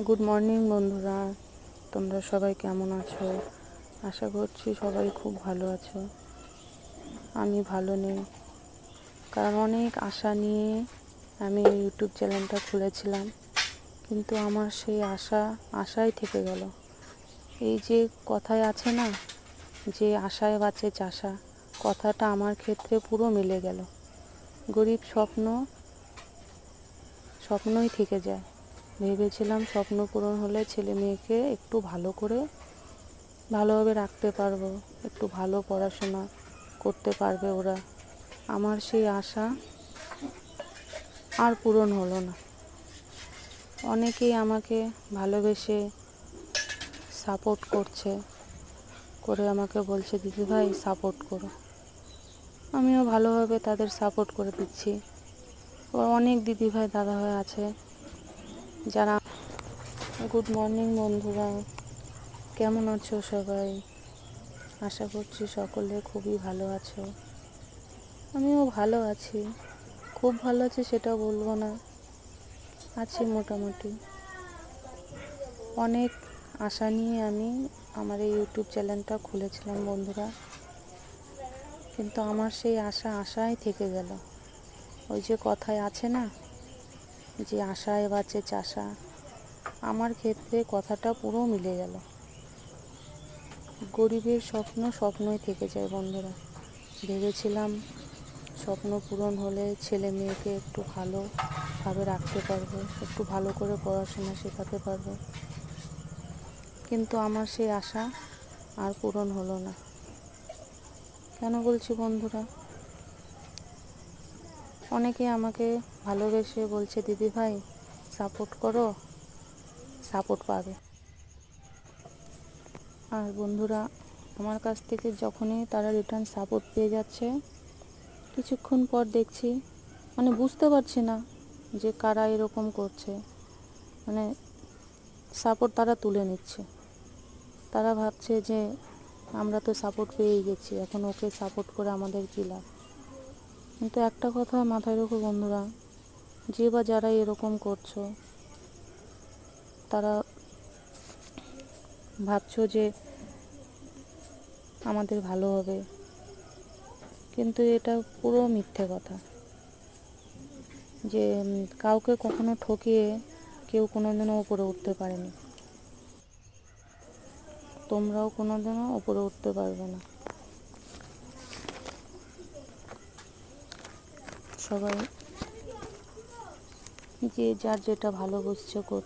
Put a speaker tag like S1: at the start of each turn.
S1: Good morning বন্ধুরা, তোমরা সবাই কেমন আছো? আশা করছি সবাই খুব ভালো আছো। আমি ভালো নেই, কারণ অনেক আশা নিয়ে আমি ইউটিউব চ্যানেলটা খুলেছিলাম, কিন্তু আমার সেই আশাই থেকে গেল। এই যে কথায় আছে না, যে আশায় বাঁচে চাষা, কথাটা আমার ক্ষেত্রে পুরো মিলে গেল। গরিব স্বপ্নই থেকে যায়। ভেবেছিলাম স্বপ্ন পূরণ হলে ছেলে মেয়েকে একটু ভালোভাবে রাখতে পারবো, একটু ভালো পড়াশোনা করতে পারবে ওরা। আমার সেই আশা আর পূরণ হলো না। অনেকেই আমাকে ভালোবেসে সাপোর্ট করে আমাকে বলছে, দিদিভাই সাপোর্ট করো। আমিও ভালোভাবে তাদের সাপোর্ট করে দিচ্ছি। অনেক দিদিভাই দাদাভাই আছে যারা। গুড মর্নিং বন্ধুরা, কেমন আছো সবাই? আশা করছি সকলে খুবই ভালো আছো। আমিও ভালো আছি, খুব ভালো আছি সেটা বলবো না, আছি মোটামুটি। অনেক আশা নিয়ে আমি আমার এই ইউটিউব চ্যানেলটা খুলেছিলাম বন্ধুরা, কিন্তু আমার সেই আশাই থেকে গেল। ওই যে কথায় আছে না, যে আশায় বাঁচে চাষা, আমার ক্ষেত্রে কথাটা পুরো মিলে গেল। গরিবের স্বপ্নই থেকে যায় বন্ধুরা। ভেবেছিলাম স্বপ্ন পূরণ হলে ছেলে মেয়েকে একটু ভালোভাবে রাখতে পারবো, একটু ভালো করে পড়াশোনা শেখাতে পারবো, কিন্তু আমার সেই আশা আর পূরণ হলো না। কেন বলছি বন্ধুরা? অনেকে আমাকে ভালোবেসে বলছে, দিদিভাই সাপোর্ট করো, সাপোর্ট পাবে। আর বন্ধুরা, আমার কাছ থেকে যখনই তারা রিটার্ন সাপোর্ট পেয়ে যাচ্ছে, কিছুক্ষণ পর দেখছি, বুঝতে পারছি না যে কারা এরকম করছে। সাপোর্ট তারা তুলে নিচ্ছে। তারা ভাবছে যে আমরা তো সাপোর্ট পেয়েই গেছি, এখন ওকে সাপোর্ট করে আমাদের কী লাভ। কিন্তু একটা কথা মাথায় রেখো বন্ধুরা, যে বা যারা এরকম করছো, তারা ভাবছো যে আমাদের ভালো হবে, কিন্তু এটা পুরো মিথ্যে কথা। যে কাউকে কখনো ঠকিয়ে কেউ কোনোদিনও উপরে উঠতে পারেনি, তোমরাও কোনোদিনও উপরে উঠতে পারবে না। সবাই যে যার যেটা ভালো বুঝছে করছে।